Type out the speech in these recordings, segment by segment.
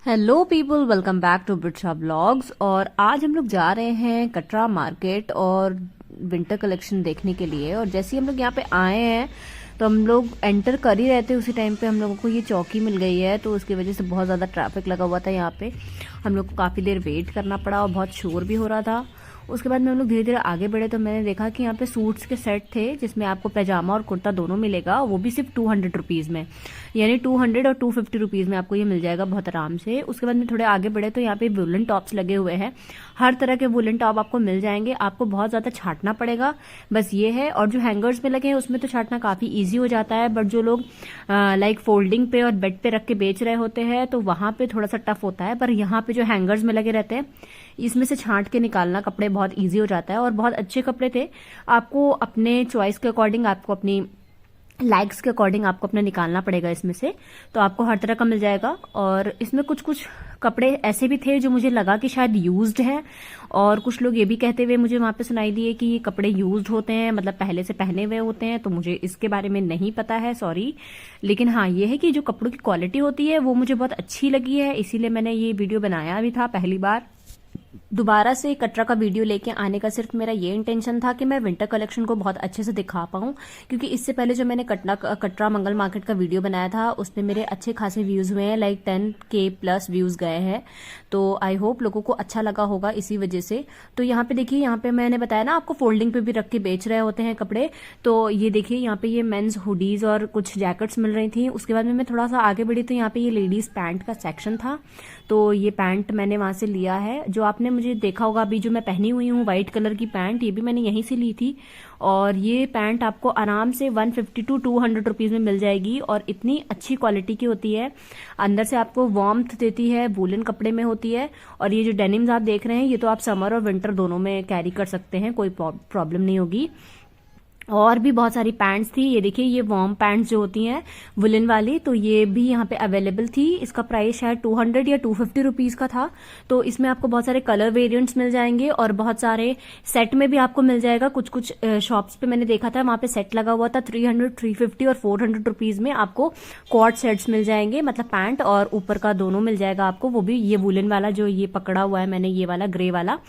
Hello people, welcome back to Bitra vlogs. और आज हम लोग जा रहे हैं कटरा मार्केट और विंटर कलेक्शन देखने के लिए। और जैसे ही हम लोग यहाँ पे आए हैं तो हम लोग एंटर कर ही रहे थे, उसी टाइम पे हम लोगों को ये चौकी मिल गई है। तो उसकी वजह से बहुत ज़्यादा ट्रैफिक लगा हुआ था यहाँ पे, हम लोग को काफ़ी देर वेट करना पड़ा और बहुत शोर भी हो रहा था। उसके बाद में हम लोग धीरे धीरे आगे बढ़े तो मैंने देखा कि यहाँ पे सूट्स के सेट थे जिसमें आपको पैजामा और कुर्ता दोनों मिलेगा, वो भी सिर्फ 200 रुपीज़ में, यानी 200 और 250 रुपीज़ में आपको ये मिल जाएगा बहुत आराम से। उसके बाद में थोड़े आगे बढ़े तो यहाँ पे वुलन टॉप्स लगे हुए हैं, हर तरह के वुलन टॉप आपको मिल जाएंगे। आपको बहुत ज़्यादा छांटना पड़ेगा, बस ये है। और जो हैंगर्स में लगे हैं उसमें तो छांटना काफ़ी ईजी हो जाता है, बट जो लोग लाइक फोल्डिंग पे और बेड पे रख के बेच रहे होते हैं तो वहाँ पे थोड़ा सा टफ होता है। पर यहाँ पे जो हैंगर्स में लगे रहते हैं इसमें से छांट के निकालना कपड़े बहुत ईजी हो जाता है। और बहुत अच्छे कपड़े थे, आपको अपने चॉइस के अकॉर्डिंग, आपको अपनी लाइक्स के अकॉर्डिंग आपको अपना निकालना पड़ेगा इसमें से, तो आपको हर तरह का मिल जाएगा। और इसमें कुछ कुछ कपड़े ऐसे भी थे जो मुझे लगा कि शायद यूज्ड है, और कुछ लोग ये भी कहते हुए मुझे वहां पे सुनाई दिए कि ये कपड़े यूज्ड होते हैं, मतलब पहले से पहने हुए होते हैं। तो मुझे इसके बारे में नहीं पता है, सॉरी। लेकिन हाँ, ये है कि जो कपड़ों की क्वालिटी होती है वो मुझे बहुत अच्छी लगी है, इसीलिए मैंने ये वीडियो बनाया भी था पहली बार। दोबारा से कटरा का वीडियो लेके आने का सिर्फ मेरा ये इंटेंशन था कि मैं विंटर कलेक्शन को बहुत अच्छे से दिखा पाऊं, क्योंकि इससे पहले जो मैंने कटरा मंगल मार्केट का वीडियो बनाया था उसमें मेरे अच्छे खासे व्यूज हुए हैं, लाइक 10K प्लस व्यूज गए हैं। तो आई होप लोगों को अच्छा लगा होगा इसी वजह से। तो यहाँ पे देखिए, यहाँ पे मैंने बताया ना आपको फोल्डिंग पे भी रख के बेच रहे होते हैं कपड़े, तो ये देखिए यहाँ पे ये मेंस हुडीज और कुछ जैकेट्स मिल रही थी। उसके बाद में मैं थोड़ा सा आगे बढ़ी तो यहाँ पे ये लेडीज पैंट का सेक्शन था, तो ये पैंट मैंने वहां से लिया है। जो आपने मुझे देखा होगा अभी जो मैं पहनी हुई हूँ व्हाइट कलर की पैंट, ये भी मैंने यहीं से ली थी। और ये पैंट आपको आराम से 150 टू 200 रुपीज में मिल जाएगी, और इतनी अच्छी क्वालिटी की होती है, अंदर से आपको वार्मथ देती है, वूलन कपड़े में होती है। और ये जो डेनिम्स आप देख रहे हैं ये तो आप समर और विंटर दोनों में कैरी कर सकते हैं, कोई प्रॉब्लम नहीं होगी। और भी बहुत सारी पैंट्स थी, ये देखिए ये वार्म पैंट्स जो होती हैं वुलन वाली, तो ये भी यहाँ पे अवेलेबल थी। इसका प्राइस शायद 200 या 250 रुपीज का था। तो इसमें आपको बहुत सारे कलर वेरिएंट्स मिल जाएंगे और बहुत सारे सेट में भी आपको मिल जाएगा। कुछ कुछ शॉप्स पे मैंने देखा था वहां पे सेट लगा हुआ था 300, 350 और 400 रुपीज में आपको क्वाड सेट्स मिल जाएंगे, मतलब पैंट और ऊपर का दोनों मिल जाएगा आपको, वो भी ये वुलन वाला जो ये पकड़ा हुआ है मैंने, ये वाला ग्रे वाला।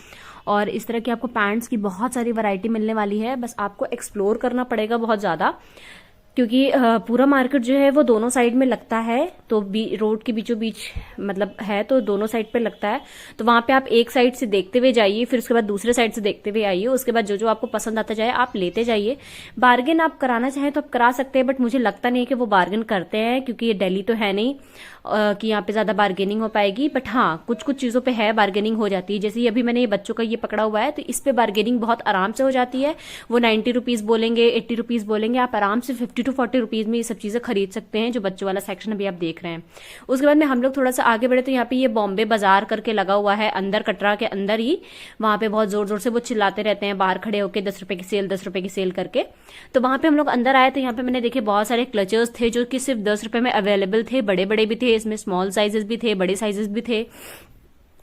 और इस तरह की आपको पैंट्स की बहुत सारी वैरायटी मिलने वाली है, बस आपको एक्सप्लोर करना पड़ेगा बहुत ज्यादा, क्योंकि पूरा मार्केट जो है वो दोनों साइड में लगता है। तो रोड के बीचों बीच मतलब है, तो दोनों साइड पे लगता है। तो वहां पे आप एक साइड से देखते हुए जाइए, फिर उसके बाद दूसरे साइड से देखते हुए आइए, उसके बाद जो जो आपको पसंद आता जाए आप लेते जाइए। बार्गेन आप कराना चाहें तो आप करा सकते हैं, बट मुझे लगता नहीं है कि वो बार्गेन करते हैं, क्योंकि ये दिल्ली तो है नहीं कि यहाँ पे ज्यादा बार्गेनिंग हो पाएगी। बट हाँ, कुछ कुछ चीजों पे है बार्गेनिंग हो जाती है, जैसे ये अभी मैंने ये बच्चों का ये पकड़ा हुआ है तो इस पे बार्गेनिंग बहुत आराम से हो जाती है। वो 90 रुपीज बोलेंगे, 80 रुपीज बोलेंगे, आप आराम से 50 टू 40 रुपीज में ये सब चीजें खरीद सकते हैं, जो बच्चों वाला सेक्शन अभी आप देख रहे हैं। उसके बाद में हम लोग थोड़ा सा आगे बढ़े तो यहाँ पे ये बॉम्बे बाजार करके लगा हुआ है अंदर, कटरा के अंदर ही। वहां पे बहुत जोर जोर से वो चिल्लाते रहते हैं बाहर खड़े होकर 10 रुपए की सेल, 10 रुपए की सेल करके। तो वहां पे हम लोग अंदर आए तो यहाँ पे मैंने देखे बहुत सारे क्लचर्स थे जो कि सिर्फ 10 रुपए में अवेलेबल थे, बड़े बड़े भी थे, इसमें स्मॉल साइजेस भी थे, बड़े साइजेस भी थे।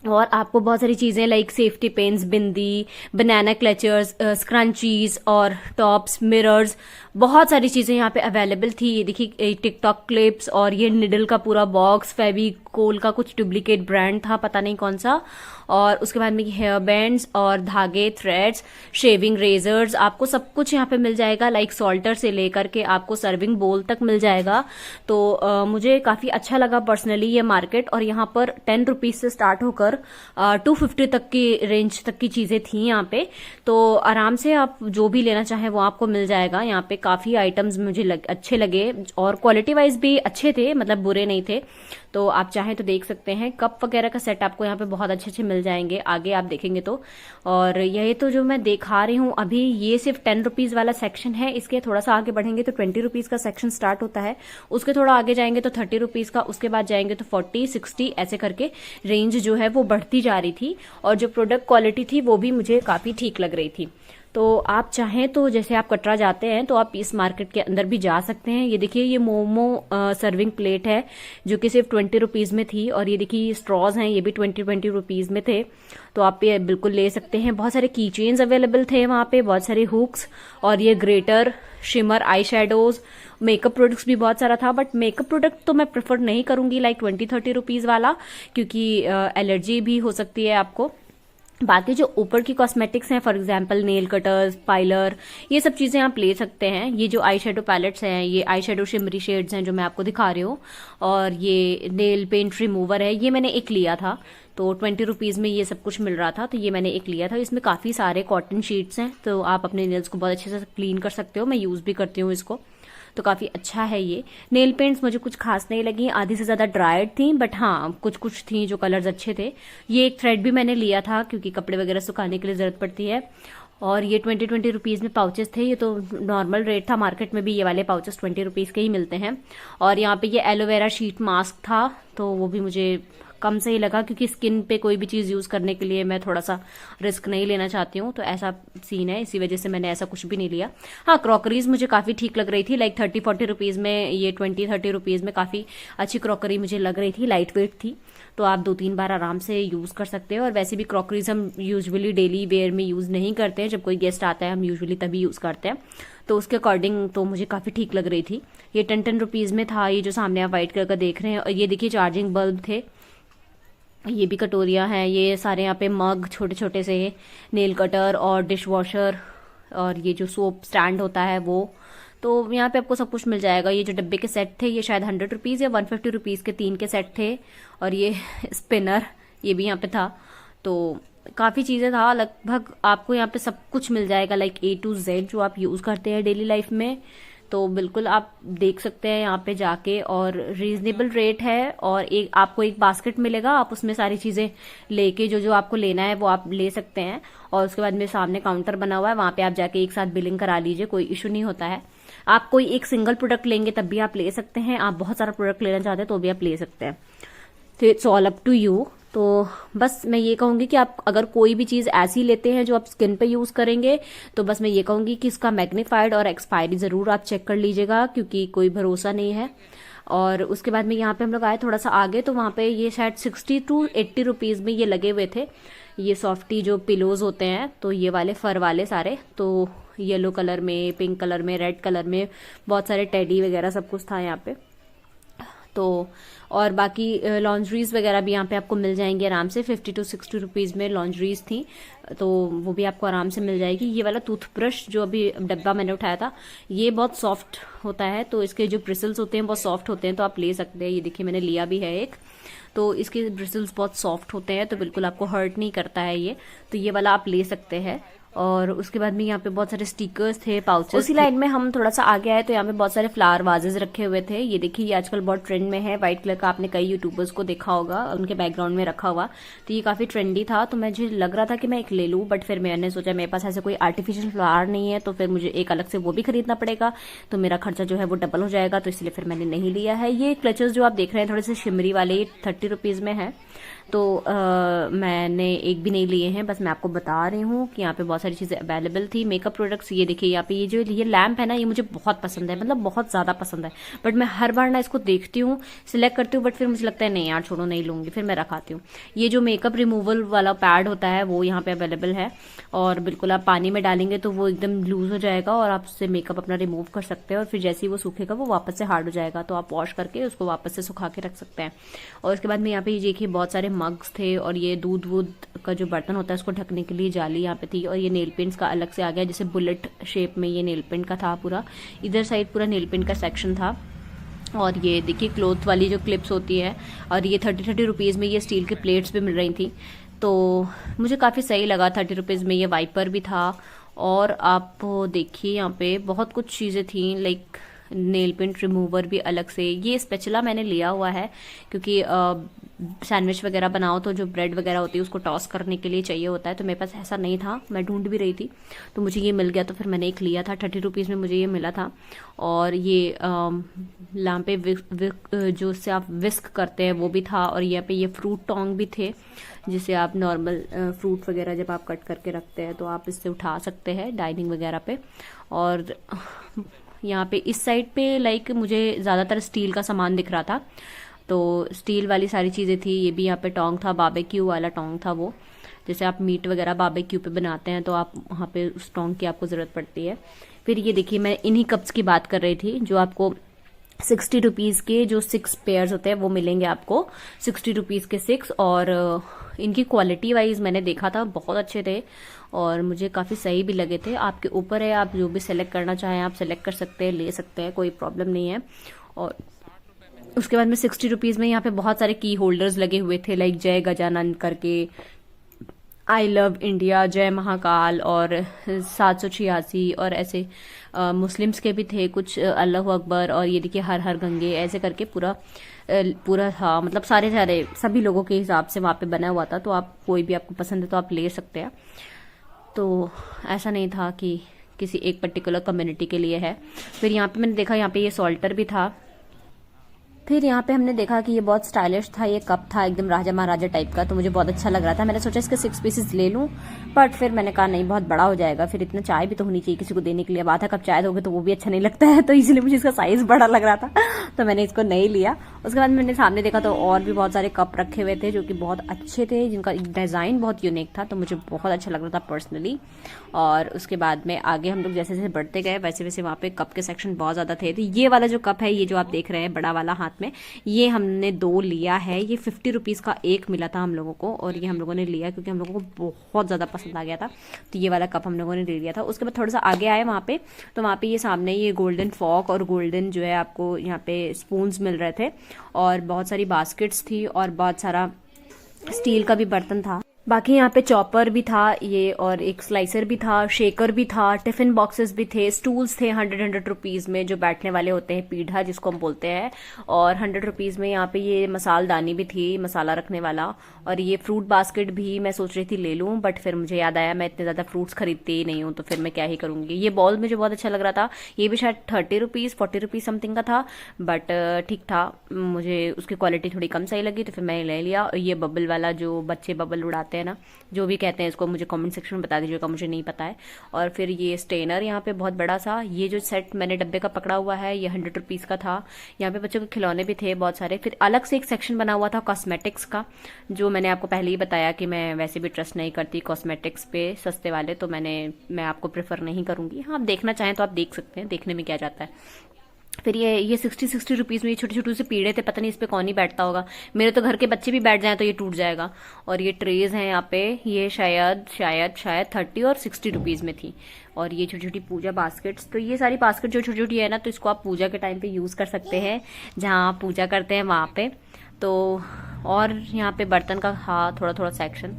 और आपको बहुत सारी चीजें लाइक सेफ्टी पेन्स, बिंदी, बनाना क्लचर्स, स्क्रंचीज और टॉप्स, मिरर्स, बहुत सारी चीजें यहाँ पे अवेलेबल थी। ये देखिए टिकटॉक क्लिप्स और ये निडल का पूरा बॉक्स, फेविकोल का कुछ डुप्लीकेट ब्रांड था, पता नहीं कौन सा। और उसके बाद में हेयर बैंड्स और धागे, थ्रेड्स, शेविंग रेजर्स, आपको सब कुछ यहाँ पे मिल जाएगा, लाइक सॉल्टर से लेकर के आपको सर्विंग बोल तक मिल जाएगा। तो मुझे काफी अच्छा लगा पर्सनली ये मार्केट। और यहाँ पर 10 रुपीज से स्टार्ट होकर 250 तक की रेंज तक की चीजें थी यहाँ पे। तो आराम से आप जो भी लेना चाहें वो आपको मिल जाएगा। यहाँ पे काफी आइटम्स मुझे अच्छे लगे और क्वालिटी वाइज भी अच्छे थे, मतलब बुरे नहीं थे। तो आप चाहें तो देख सकते हैं। कप वगैरह का सेट आपको यहाँ पे बहुत अच्छे अच्छे मिल जाएंगे, आगे आप देखेंगे तो। और यही तो जो मैं दिखा रही हूँ अभी, ये सिर्फ 10 रुपीज वाला सेक्शन है। इसके थोड़ा सा आगे बढ़ेंगे तो 20 रुपीज का सेक्शन स्टार्ट होता है, उसके थोड़ा आगे जाएंगे तो 30 रुपीज का, उसके बाद जाएंगे तो 40, 60 ऐसे करके रेंज जो है वो बढ़ती जा रही थी। और जो प्रोडक्ट क्वालिटी थी वो भी मुझे काफी ठीक लग रही थी। तो आप चाहें तो जैसे आप कटरा जाते हैं तो आप इस मार्केट के अंदर भी जा सकते हैं। ये देखिए ये मोमो सर्विंग प्लेट है जो कि सिर्फ 20 रुपीज़ में थी, और ये देखिए स्ट्रॉज हैं, ये भी 20 रुपीज़ में थे। तो आप ये बिल्कुल ले सकते हैं। बहुत सारे की चेन्स अवेलेबल थे वहाँ पे, बहुत सारे हुक्स, और ये greater, shimmer, eye shadows, makeup products भी बहुत सारा था। बट मेकअप प्रोडक्ट तो मैं प्रेफर नहीं करूंगी लाइक 20-30 रुपीज़ वाला, क्योंकि एलर्जी भी हो सकती है आपको। बाकी जो ऊपर की कॉस्मेटिक्स हैं, फॉर एग्जांपल नेल कटर्स, पाइलर, ये सब चीजें आप ले सकते हैं। ये जो आई शेडो पैलेट्स हैं, ये आई शेडो शिमरी शेड्स हैं जो मैं आपको दिखा रही हूँ, और ये नेल पेंट रिमूवर है, ये मैंने एक लिया था। तो 20 रुपीज़ में ये सब कुछ मिल रहा था, तो ये मैंने एक लिया था। इसमें काफ़ी सारे कॉटन शीट्स हैं, तो आप अपने नेल्स को बहुत अच्छे से क्लीन कर सकते हो। मैं यूज़ भी करती हूँ इसको, तो काफ़ी अच्छा है ये। नेल पेंट्स मुझे कुछ खास नहीं लगी, आधी से ज़्यादा ड्राइड थी, बट हाँ कुछ कुछ थी जो कलर्स अच्छे थे। ये एक थ्रेड भी मैंने लिया था क्योंकि कपड़े वगैरह सुखाने के लिए ज़रूरत पड़ती है। और ये 20 रुपीज़ में पाउचेस थे, ये तो नॉर्मल रेट था। मार्केट में भी ये वाले पाउचेस 20 रुपीज़ के ही मिलते हैं। और यहाँ पे ये एलोवेरा शीट मास्क था, तो वो भी मुझे कम से ही लगा, क्योंकि स्किन पे कोई भी चीज़ यूज़ करने के लिए मैं थोड़ा सा रिस्क नहीं लेना चाहती हूँ। तो ऐसा सीन है, इसी वजह से मैंने ऐसा कुछ भी नहीं लिया। हाँ, क्रॉकरीज मुझे काफ़ी ठीक लग रही थी, लाइक 30-40 रुपीज़ में, ये 20-30 रुपीज़ में काफ़ी अच्छी क्रॉकरी मुझे लग रही थी, लाइट वेट थी। तो आप 2-3 बार आराम से यूज़ कर सकते हो। और वैसे भी क्रॉकरीज हम यूजुअली डेली वेयर में यूज़ नहीं करते हैं, जब कोई गेस्ट आता है हम यूजुअली तभी यूज़ करते हैं। तो उसके अकॉर्डिंग तो मुझे काफ़ी ठीक लग रही थी। ये 10 रुपीज़ में था, ये जो सामने आप व्हाइट कलर का देख रहे हैं। और ये देखिए चार्जिंग बल्ब थे, ये भी कटोरियाँ हैं, ये सारे यहाँ पे मग छोटे छोटे से, नेल कटर और डिश वॉशर, और ये जो सोप स्टैंड होता है वो। तो यहाँ पे आपको सब कुछ मिल जाएगा। ये जो डब्बे के सेट थे, ये शायद 100 रुपीज़ या 150 रुपीज़ के 3 के सेट थे। और ये स्पिनर, ये भी यहाँ पे था। तो काफ़ी चीज़ें था, लगभग आपको यहाँ पे सब कुछ मिल जाएगा, लाइक A to Z जो आप यूज़ करते हैं डेली लाइफ में। तो बिल्कुल आप देख सकते हैं यहाँ पे जाके, और रीजनेबल रेट है। और एक आपको एक बास्केट मिलेगा, आप उसमें सारी चीज़ें लेके जो जो आपको लेना है वो आप ले सकते हैं। और उसके बाद मेरे सामने काउंटर बना हुआ है, वहाँ पे आप जाके एक साथ बिलिंग करा लीजिए, कोई इशू नहीं होता है। आप कोई एक सिंगल प्रोडक्ट लेंगे तब भी आप ले सकते हैं, आप बहुत सारा प्रोडक्ट लेना चाहते हैं तो भी आप ले सकते हैं। तो it's all up to you. तो बस मैं ये कहूंगी कि आप अगर कोई भी चीज़ ऐसी लेते हैं जो आप स्किन पे यूज़ करेंगे, तो बस मैं ये कहूंगी कि इसका मैग्नीफाइड और एक्सपायरी ज़रूर आप चेक कर लीजिएगा, क्योंकि कोई भरोसा नहीं है। और उसके बाद में यहाँ पे हम लोग आए थोड़ा सा आगे, तो वहाँ पे ये शायद 60 to 80 रुपीज़ में ये लगे हुए थे। ये सॉफ्टी जो पिलोज होते हैं, तो ये वाले फर वाले सारे, तो येलो कलर में, पिंक कलर में, रेड कलर में, बहुत सारे टेडी वगैरह सब कुछ था यहाँ पे। तो और बाकी लॉन्ड्रीज वगैरह भी यहाँ पे आपको मिल जाएंगे आराम से। 50 to 60 रुपीज़ में लॉन्ड्रीज थी, तो वो भी आपको आराम से मिल जाएगी। ये वाला टूथब्रश जो अभी डब्बा मैंने उठाया था, ये बहुत सॉफ्ट होता है, तो इसके जो ब्रिसल्स होते हैं बहुत सॉफ्ट होते हैं, तो आप ले सकते हैं। ये देखिए मैंने लिया भी है एक, तो इसके ब्रिसल्स बहुत सॉफ्ट होते हैं, तो बिल्कुल आपको हर्ट नहीं करता है ये। तो ये वाला आप ले सकते हैं। और उसके बाद में यहाँ पे बहुत सारे स्टिकर्स थे, पाउचेस। उसी लाइन में हम थोड़ा सा आगे आए तो यहाँ पे बहुत सारे फ्लावर वाजेस रखे हुए थे। ये देखिए ये आजकल बहुत ट्रेंड में है, व्हाइट कलर का, आपने कई यूट्यूबर्स को देखा होगा उनके बैकग्राउंड में रखा हुआ। तो ये काफी ट्रेंडी था, तो मुझे लग रहा था कि मैं एक ले लूँ, बट फिर मैंने सोचा मेरे पास ऐसे कोई आर्टिफिशियल फ्लावर नहीं है, तो फिर मुझे एक अलग से वो भी खरीदना पड़ेगा, तो मेरा खर्चा जो है वो डबल हो जाएगा, तो इसलिए फिर मैंने नहीं लिया है। ये क्लचेस जो आप देख रहे हैं थोड़े से शिमरी वाले, 30 रुपीज़ में है, तो मैंने एक भी नहीं लिए हैं, बस मैं आपको बता रही हूँ कि यहाँ पे बहुत सारी चीज़ें अवेलेबल थी। मेकअप प्रोडक्ट्स, ये देखिए यहाँ पे ये लैम्प है ना, ये मुझे बहुत पसंद है, मतलब बहुत ज़्यादा पसंद है। बट मैं हर बार ना इसको देखती हूँ, सिलेक्ट करती हूँ, बट फिर मुझे लगता है नहीं यार छोड़ो नहीं लूँगी, फिर मैं रखाती हूँ। ये जो मेकअप रिमूवल वाला पैड होता है वो यहाँ पे अवेलेबल है, और बिल्कुल आप पानी में डालेंगे तो वो एकदम लूज हो जाएगा और आप उससे मेकअप अपना रिमूव कर सकते हैं, और फिर जैसे ही वो सूखेगा वो वापस से हार्ड हो जाएगा, तो आप वॉश करके उसको वापस से सुखा के रख सकते हैं। और उसके बाद में यहाँ पे देखिए बहुत सारे मग्स थे, और ये दूध वूध का जो बर्तन होता है उसको ढकने के लिए जाली यहाँ पे थी। और ये नेल पेंट्स का अलग से आ गया, जैसे बुलेट शेप में ये नेल पेंट का था पूरा, इधर साइड पूरा नेल पेंट का सेक्शन था। और ये देखिए क्लॉथ वाली जो क्लिप्स होती है, और ये 30 रुपीज़ में ये स्टील की प्लेट्स भी मिल रही थी, तो मुझे काफ़ी सही लगा। 30 रुपीज़ में ये वाइपर भी था। और आप देखिए यहाँ पे बहुत कुछ चीज़ें थी, लाइक नेल पेंट रिमूवर भी अलग से। ये स्पेचुला मैंने लिया हुआ है क्योंकि सैंडविच वगैरह बनाओ तो जो ब्रेड वगैरह होती है उसको टॉस करने के लिए चाहिए होता है, तो मेरे पास ऐसा नहीं था, मैं ढूंढ भी रही थी तो मुझे ये मिल गया, तो फिर मैंने एक लिया था। 30 रुपीज़ में मुझे ये मिला था। और ये यहाँ पे जो उससे आप विस्क करते हैं वो भी था, और यहाँ पे ये फ्रूट टोंग भी थे जिसे आप नॉर्मल फ्रूट वगैरह जब आप कट करके रखते हैं तो आप इससे उठा सकते हैं डाइनिंग वगैरह पे। और यहाँ पे इस साइड पे लाइक मुझे ज़्यादातर स्टील का सामान दिख रहा था, तो स्टील वाली सारी चीज़ें थी। ये भी यहाँ पे टोंग था, बारबेक्यू वाला टोंग था वो, जैसे आप मीट वगैरह बारबेक्यू पे बनाते हैं तो आप वहाँ पे उस टोंग की आपको ज़रूरत पड़ती है। फिर ये देखिए, मैं इन्हीं कप्स की बात कर रही थी जो आपको 60 रुपीज़ के जो 6 पेयर्स होते हैं वो मिलेंगे आपको, 60 रुपीज़ के 6। और इनकी क्वालिटी वाइज मैंने देखा था, बहुत अच्छे थे और मुझे काफ़ी सही भी लगे थे। आपके ऊपर है, आप जो भी सेलेक्ट करना चाहें आप सेलेक्ट कर सकते हैं, ले सकते हैं, कोई प्रॉब्लम नहीं है। और उसके बाद में 60 रुपीज़ में यहाँ पे बहुत सारे की होल्डर्स लगे हुए थे, लाइक जय गजानन करके, आई लव इंडिया, जय महाकाल और 786 और ऐसे मुस्लिम्स के भी थे कुछ, अल्लाह अकबर और ये देखिए हर हर गंगे, ऐसे करके पूरा था। मतलब सारे सभी लोगों के हिसाब से वहाँ पे बना हुआ था, तो आप कोई भी आपको पसंद है तो आप ले सकते हैं। तो ऐसा नहीं था कि किसी एक पर्टिकुलर कम्युनिटी के लिए है। फिर यहाँ पे मैंने देखा यहाँ पे ये सॉल्टर भी था। फिर यहाँ पे हमने देखा कि ये बहुत स्टाइलिश था, ये कप था एकदम राजा महाराजा टाइप का, तो मुझे बहुत अच्छा लग रहा था। मैंने सोचा इसके 6 पीसेस ले लूँ, बट फिर मैंने कहा नहीं, बहुत बड़ा हो जाएगा, फिर इतना चाय भी तो होनी चाहिए किसी को देने के लिए। अब आधा कप चाय दोगे तो वो भी अच्छा नहीं लगता है, तो इसलिए मुझे इसका साइज बड़ा लग रहा था तो मैंने इसको नहीं लिया। उसके बाद मैंने सामने देखा तो और भी बहुत सारे कप रखे हुए थे जो कि बहुत अच्छे थे, जिनका डिज़ाइन बहुत यूनिक था, तो मुझे बहुत अच्छा लग रहा था पर्सनली। और उसके बाद में आगे हम लोग जैसे जैसे बढ़ते गए वैसे वैसे वहाँ पे कप के सेक्शन बहुत ज़्यादा थे। तो ये वाला जो कप है, ये जो आप देख रहे हैं बड़ा वाला हाथ में, ये हमने 2 लिया है। ये 50 रुपीज़ का एक मिला था हम लोगों को, और ये हम लोगों ने लिया क्योंकि हम लोगों को बहुत ज़्यादा पसंद आ गया था, तो ये वाला कप हम लोगों ने ले लिया था। उसके बाद थोड़ा सा आगे आए वहाँ पे, तो वहाँ पे ये सामने ये गोल्डन फॉक और गोल्डन जो है आपको यहाँ पे स्पून्स मिल रहे थे, और बहुत सारी बास्केट्स थी और बहुत सारा स्टील का भी बर्तन था। बाकी यहाँ पे चॉपर भी था ये, और एक स्लाइसर भी था, शेकर भी था, टिफिन बॉक्सेस भी थे, स्टूल्स थे 100 रुपीज़ में जो बैठने वाले होते हैं, पीढ़ा जिसको हम बोलते हैं। और 100 रुपीज़ में यहाँ पे ये मसालदानी भी थी, मसाला रखने वाला। और ये फ्रूट बास्केट भी मैं सोच रही थी ले लूँ, बट फिर मुझे याद आया मैं इतने ज़्यादा फ्रूट्स खरीदती ही नहीं हूँ, तो फिर मैं क्या ही करूँगी। ये बॉल मुझे बहुत अच्छा लग रहा था, ये भी शायद 30 रुपीज़ 40 रुपीज़ समथिंग का था, बट ठीक था, मुझे उसकी क्वालिटी थोड़ी कम सही लगी, तो फिर मैंने ले लिया। और ये बबल वाला जो बच्चे बबल उड़ाते हैं ना, जो भी कहते हैं इसको, मुझे कमेंट सेक्शन में बता दीजिएगा, मुझे नहीं पता है। और फिर ये स्टेनर यहाँ पे बहुत बड़ा सा, ये जो सेट मैंने डब्बे का पकड़ा हुआ है ये 100 रुपीज़ का था। यहाँ पे बच्चों के खिलौने भी थे बहुत सारे। फिर अलग से एक सेक्शन बना हुआ था कॉस्मेटिक्स का, जो मैंने आपको पहले ही बताया कि मैं वैसे भी ट्रस्ट नहीं करती कॉस्मेटिक्स पे सस्ते वाले, तो मैं आपको प्रेफर नहीं करूँगी। हाँ, आप देखना चाहें तो आप देख सकते हैं, देखने में क्या जाता है। फिर ये 60 रुपीज़ में ये छोटे छोटे से पीड़े थे, पता नहीं इस पे कौन ही बैठता होगा, मेरे तो घर के बच्चे भी बैठ जाएं तो ये टूट जाएगा। और ये ट्रेज हैं यहाँ पे, ये शायद 30 और 60 रुपीज़ में थी। और ये छोटी छोटी पूजा बास्केट्स, तो ये सारी बास्केट जो छोटी छोटी है ना, तो इसको आप पूजा के टाइम पे यूज़ कर सकते हैं, जहाँ आप पूजा करते हैं वहाँ पे। तो और यहाँ पे बर्तन का हाँ थोड़ा थोड़ा सेक्शन,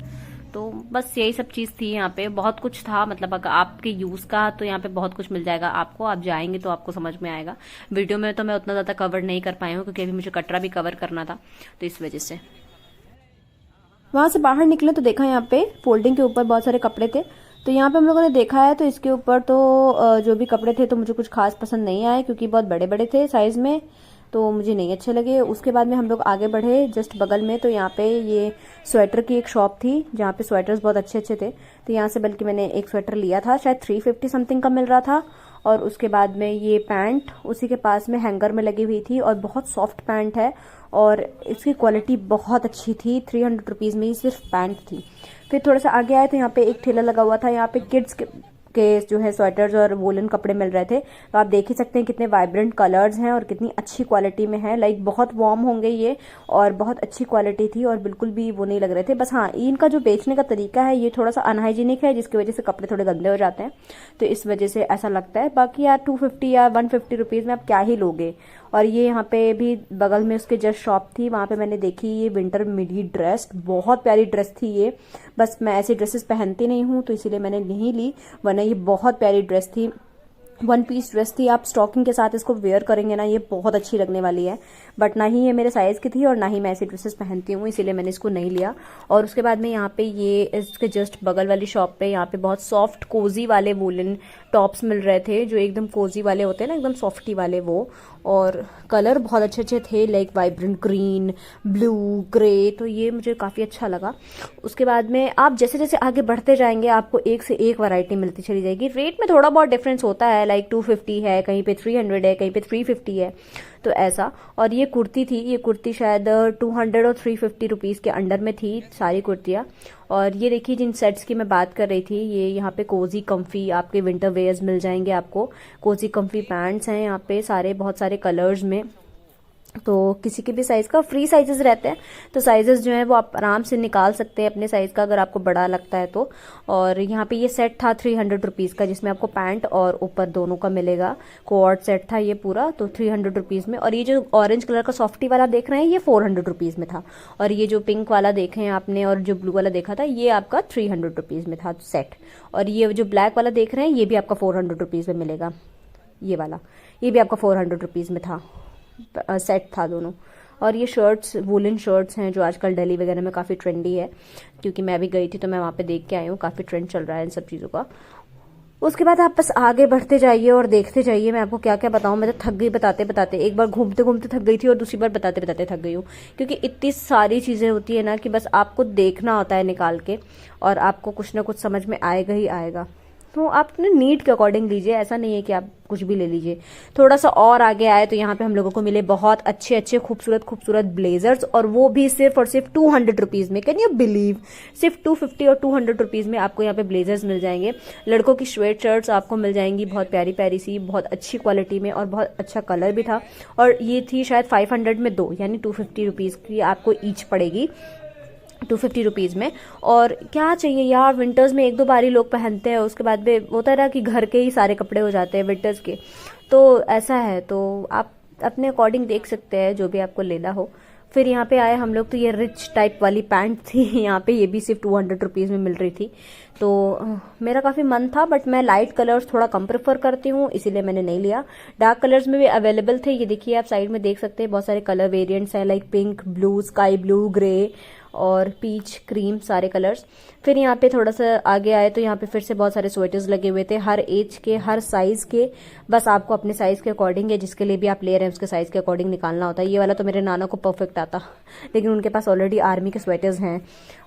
तो बस यही सब चीज़ थी। यहाँ पे बहुत कुछ था, मतलब अगर आपके यूज़ का, तो यहाँ पे बहुत कुछ मिल जाएगा आपको, आप जाएंगे तो आपको समझ में आएगा। वीडियो में तो मैं उतना ज़्यादा कवर नहीं कर पाई हूँ क्योंकि अभी मुझे कटरा भी कवर करना था, तो इस वजह से। वहाँ से बाहर निकले तो देखा यहाँ पे फोल्डिंग के ऊपर बहुत सारे कपड़े थे, तो यहाँ पे हम लोगों ने देखा है, तो इसके ऊपर तो जो भी कपड़े थे तो मुझे कुछ खास पसंद नहीं आए क्योंकि बहुत बड़े बड़े थे साइज़ में, तो मुझे नहीं अच्छे लगे। उसके बाद में हम लोग आगे बढ़े जस्ट बगल में, तो यहाँ पे ये स्वेटर की एक शॉप थी जहाँ पे स्वेटर्स बहुत अच्छे अच्छे थे, तो यहाँ से बल्कि मैंने एक स्वेटर लिया था, शायद 350 समथिंग का मिल रहा था। और उसके बाद में ये पैंट उसी के पास में हैंगर में लगी हुई थी, और बहुत सॉफ्ट पैंट है और इसकी क्वालिटी बहुत अच्छी थी। 300 रुपीज़ में ही सिर्फ पैंट थी। फिर थोड़ा सा आगे आए तो यहाँ पे एक ठेला लगा हुआ था, यहाँ पे किड्स के जो है स्वेटर्स और वोलन कपड़े मिल रहे थे, तो आप देख ही सकते हैं कितने वाइब्रेंट कलर्स हैं और कितनी अच्छी क्वालिटी में है। लाइक बहुत वार्म होंगे ये, और बहुत अच्छी क्वालिटी थी और बिल्कुल भी वो नहीं लग रहे थे। बस हाँ, इनका जो बेचने का तरीका है ये थोड़ा सा अनहाइजीनिक है, जिसकी वजह से कपड़े थोड़े गंदे हो जाते हैं, तो इस वजह से ऐसा लगता है। बाकी यार 250 या 150 रुपीज़ में आप क्या ही लोगे। और ये यहाँ पे भी बगल में उसके जस्ट शॉप थी, वहाँ पे मैंने देखी ये विंटर मिडी ड्रेस, बहुत प्यारी ड्रेस थी ये। बस मैं ऐसी ड्रेसेस पहनती नहीं हूँ तो इसीलिए मैंने नहीं ली, वरना ये बहुत प्यारी ड्रेस थी। वन पीस ड्रेस थी, आप स्टॉकिंग के साथ इसको वेयर करेंगे ना, ये बहुत अच्छी लगने वाली है। बट ना ही ये मेरे साइज की थी और ना ही मैं ऐसी ड्रेसेस पहनती हूँ, इसीलिए मैंने इसको नहीं लिया। और उसके बाद में यहाँ पे ये इसके जस्ट बगल वाली शॉप पे यहाँ पे बहुत सॉफ्ट कोजी वाले वुलन टॉप्स मिल रहे थे, जो एकदम कोजी वाले होते हैं ना, एकदम सॉफ्टी वाले वो। और कलर बहुत अच्छे अच्छे थे, like vibrant green, blue, grey, तो ये मुझे काफ़ी अच्छा लगा। उसके बाद में आप जैसे जैसे आगे बढ़ते जाएंगे आपको एक से एक वैरायटी मिलती चली जाएगी। रेट में थोड़ा बहुत डिफरेंस होता है, लाइक 250 है, कहीं पे 300 है, कहीं पे 350 है, तो ऐसा। और ये कुर्ती थी, ये कुर्ती शायद 200 और 350 रुपीज़ के अंडर में थी सारी कुर्तियाँ। और ये देखिए जिन सेट्स की मैं बात कर रही थी, ये यहाँ पे कोजी कम्फी आपके विंटर वेयर्स मिल जाएंगे आपको। कोजी कम्फी पैंट्स हैं यहाँ पे सारे, बहुत सारे कलर्स में, तो किसी के भी साइज़ का फ्री साइजेस रहते हैं, तो साइजेस जो है वो आप आराम से निकाल सकते हैं अपने साइज़ का अगर आपको बड़ा लगता है तो। और यहाँ पे ये सेट था 300 रुपीज़ का, जिसमें आपको पैंट और ऊपर दोनों का मिलेगा। कोऑर्ड सेट था ये पूरा, तो 300 रुपीज़ में। और ये जो ऑरेंज कलर का सॉफ्टी वाला देख रहे हैं ये 400 रुपीज़ में था। और ये जो पिंक वाला देखे हैं आपने और जो ब्लू वाला देखा था ये आपका 300 रुपीज़ में था सेट। और ये जो ब्लैक वाला देख रहे हैं ये भी आपका 400 रुपीज़ में मिलेगा, ये वाला, ये भी आपका 400 रुपीज़ में था, सेट था दोनों। और ये शर्ट्स वुलन शर्ट्स हैं जो आजकल दिल्ली वगैरह में काफ़ी ट्रेंडी है, क्योंकि मैं भी गई थी तो मैं वहाँ पे देख के आई हूँ, काफ़ी ट्रेंड चल रहा है इन सब चीज़ों का। उसके बाद आप बस आगे बढ़ते जाइए और देखते जाइए, मैं आपको क्या क्या बताऊँ, मैं तो थक गई बताते बताते। एक बार घूमते घूमते थक गई थी और दूसरी बार बताते बताते थक गई हूँ, क्योंकि इतनी सारी चीज़ें होती है ना कि बस आपको देखना होता है निकाल के, और आपको कुछ ना कुछ समझ में आएगा ही आएगा। तो आप अपने नीड के अकॉर्डिंग लीजिए, ऐसा नहीं है कि आप कुछ भी ले लीजिए। थोड़ा सा और आगे आए तो यहाँ पे हम लोगों को मिले बहुत अच्छे अच्छे खूबसूरत खूबसूरत ब्लेजर्स, और वो भी सिर्फ और सिर्फ 200 रुपीज़ में। कैन यू बिलीव, सिर्फ 250 और 200 रुपीज़ में आपको यहाँ पे ब्लेजर्स मिल जाएंगे। लड़कों की स्वेट शर्ट्स आपको मिल जाएंगी बहुत प्यारी प्यारी सी, बहुत अच्छी क्वालिटी में, और बहुत अच्छा कलर भी था। और ये थी शायद 500 में दो, यानी 250 रुपीज़ की आपको ईच पड़ेगी, 250 रुपीज़ में। और क्या चाहिए यार, विंटर्स में एक दो बार ही लोग पहनते हैं, उसके बाद में होता है ना कि घर के ही सारे कपड़े हो जाते हैं विंटर्स के, तो ऐसा है। तो आप अपने अकॉर्डिंग देख सकते हैं जो भी आपको लेना हो। फिर यहाँ पे आए हम लोग, तो ये रिच टाइप वाली पैंट थी यहाँ पे, ये भी सिर्फ 200 रुपीज़ में मिल रही थी। तो मेरा काफ़ी मन था, बट मैं लाइट कलर्स थोड़ा कम प्रेफर करती हूँ, इसीलिए मैंने नहीं लिया। डार्क कलर्स में भी अवेलेबल थे, ये देखिए आप साइड में देख सकते हैं, बहुत सारे कलर वेरिएंट्स हैं, like pink, blue, sky blue, grey और पीच, क्रीम, सारे कलर्स। फिर यहाँ पे थोड़ा सा आगे आए तो यहाँ पे फिर से बहुत सारे स्वेटर्स लगे हुए थे, हर एज के, हर साइज के। बस आपको अपने साइज के अकॉर्डिंग, या जिसके लिए भी आप ले रहे हैं उसके साइज के अकॉर्डिंग निकालना होता है। ये वाला तो मेरे नाना को परफेक्ट आता, लेकिन उनके पास ऑलरेडी आर्मी के स्वेटर्स हैं।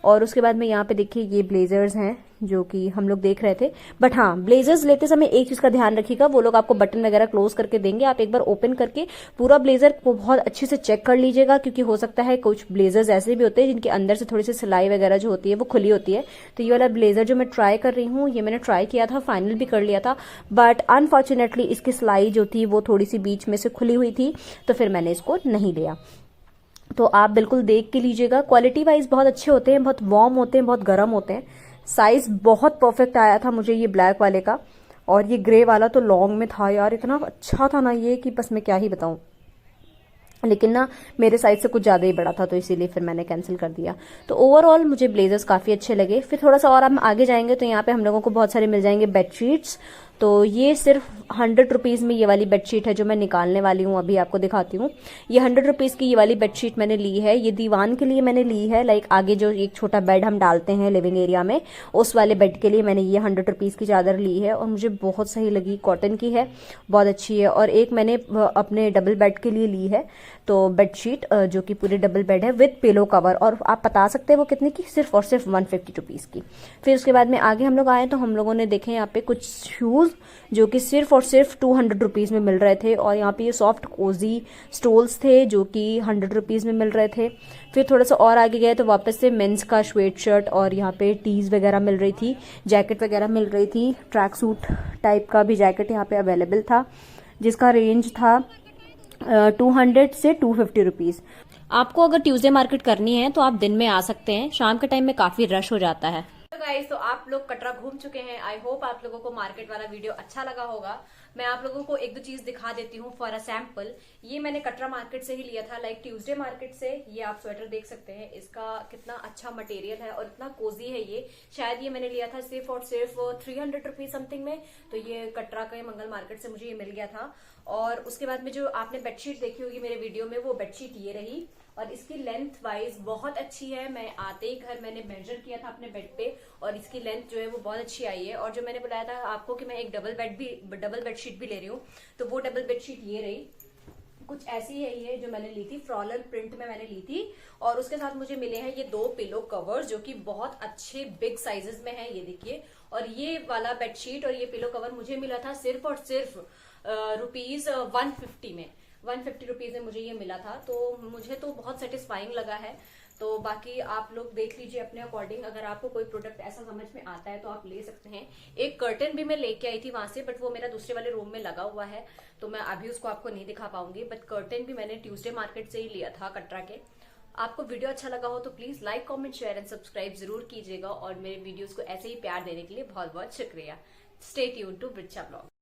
और उसके बाद में यहाँ पे देखिए ये ब्लेजर्स हैं जो कि हम लोग देख रहे थे। बट हाँ, ब्लेजर्स लेते समय एक चीज का ध्यान रखिएगा, वो लोग आपको बटन वगैरह क्लोज करके देंगे, आप एक बार ओपन करके पूरा ब्लेजर को बहुत अच्छे से चेक कर लीजिएगा, क्योंकि हो सकता है कुछ ब्लेजर्स ऐसे भी होते हैं जिनके अंदर से थोड़ी सी सिलाई वगैरह जो होती है वो खुली होती है। तो ये वाला ब्लेजर जो मैं ट्राई कर रही हूँ, ये मैंने ट्राई किया था, फाइनल भी कर लिया था, बट अनफॉर्चुनेटली इसकी सिलाई जो थी वो थोड़ी सी बीच में से खुली हुई थी, तो फिर मैंने इसको नहीं लिया। तो आप बिल्कुल देख के लीजिएगा, क्वालिटी वाइज बहुत अच्छे होते हैं, बहुत वार्म होते हैं, बहुत गर्म होते हैं। साइज बहुत परफेक्ट आया था मुझे ये ब्लैक वाले का, और ये ग्रे वाला तो लॉन्ग में था यार, इतना अच्छा था ना ये कि बस मैं क्या ही बताऊं। लेकिन ना मेरे साइज से कुछ ज़्यादा ही बड़ा था, तो इसीलिए फिर मैंने कैंसिल कर दिया। तो ओवरऑल मुझे ब्लेजर्स काफ़ी अच्छे लगे। फिर थोड़ा सा और हम आगे जाएंगे तो यहाँ पे हम लोगों को बहुत सारे मिल जाएंगे बेडशीट्स। तो ये सिर्फ 100 रुपीज़ में ये वाली बेडशीट है जो मैं निकालने वाली हूँ, अभी आपको दिखाती हूँ। ये 100 रुपीज़ की ये वाली बेडशीट मैंने ली है, ये दीवान के लिए मैंने ली है, लाइक आगे जो एक छोटा बेड हम डालते हैं लिविंग एरिया में, उस वाले बेड के लिए मैंने ये 100 रुपीज़ की चादर ली है, और मुझे बहुत सही लगी, कॉटन की है, बहुत अच्छी है। और एक मैंने अपने डबल बेड के लिए ली है, तो बेडशीट जो कि पूरे डबल बेड है विद पिलो कवर, और आप बता सकते हैं वो कितने की, सिर्फ और सिर्फ 150 रुपीज़ की। फिर उसके बाद में आगे हम लोग आए तो हम लोगों ने देखे यहाँ पे कुछ शूज़ जो कि सिर्फ और सिर्फ 200 रुपीज़ में मिल रहे थे, और यहाँ पे ये सॉफ्ट कोजी स्टोल्स थे जो कि 100 रुपीज़ में मिल रहे थे। फिर थोड़ा सा और आगे गए तो वापस से मेंस का स्वेट शर्ट, और यहाँ पे टीज वगैरह मिल रही थी, जैकेट वगैरह मिल रही थी, ट्रैक सूट टाइप का भी जैकेट यहाँ पे अवेलेबल था, जिसका रेंज था 200 से 250 रुपीज़। आपको अगर ट्यूसडे मार्केट करनी है तो आप दिन में आ सकते हैं, शाम के टाइम में काफ़ी रश हो जाता है। गाइस, तो आप लोग कटरा घूम चुके हैं। आई होप आप लोगों को मार्केट वाला वीडियो अच्छा लगा होगा। मैं आप लोगों को एक दो चीज दिखा देती हूँ फॉर अ सैंपल। ये मैंने कटरा मार्केट से ही लिया था, लाइक ट्यूसडे मार्केट से। ये आप स्वेटर देख सकते हैं, इसका कितना अच्छा मटेरियल है और इतना कोजी है ये। शायद ये मैंने लिया था सिर्फ और सिर्फ 300 रुपीज समथिंग में। तो ये कटरा के मंगल मार्केट से मुझे ये मिल गया था। और उसके बाद में जो आपने बेडशीट देखी होगी मेरे वीडियो में, वो बेडशीट ये रही और इसकी लेंथ वाइज बहुत अच्छी है। मैं आते ही घर मैंने मेजर किया था अपने बेड पे और इसकी लेंथ जो है वो बहुत अच्छी आई है। और जो मैंने बताया था आपको कि मैं एक डबल बेडशीट भी ले रही हूँ, तो वो डबल बेडशीट ये रही। कुछ ऐसी है ये, जो मैंने ली थी फ्रॉलन प्रिंट में मैंने ली थी। और उसके साथ मुझे मिले हैं ये 2 पिलो कवर जो कि बहुत अच्छे बिग साइजेस में है, ये देखिए। और ये वाला बेडशीट और ये पिलो कवर मुझे मिला था सिर्फ और सिर्फ रुपीज 150 में। 150 रुपीज में मुझे ये मिला था, तो मुझे तो बहुत सेटिस्फाइंग लगा है। तो बाकी आप लोग देख लीजिए अपने अकॉर्डिंग। अगर आपको कोई प्रोडक्ट ऐसा समझ में आता है तो आप ले सकते हैं। एक कर्टन भी मैं लेके आई थी वहां से, बट वो मेरा दूसरे वाले रूम में लगा हुआ है, तो मैं अभी उसको आपको नहीं दिखा पाऊंगी। बट कर्टन भी मैंने ट्यूसडे मार्केट से ही लिया था, कटरा के। आपको वीडियो अच्छा लगा हो तो please like, comment, share and subscribe जरूर कीजिएगा। और मेरे वीडियोस को ऐसे ही प्यार देने के लिए बहुत बहुत शुक्रिया। Stay tuned to Bricha blog.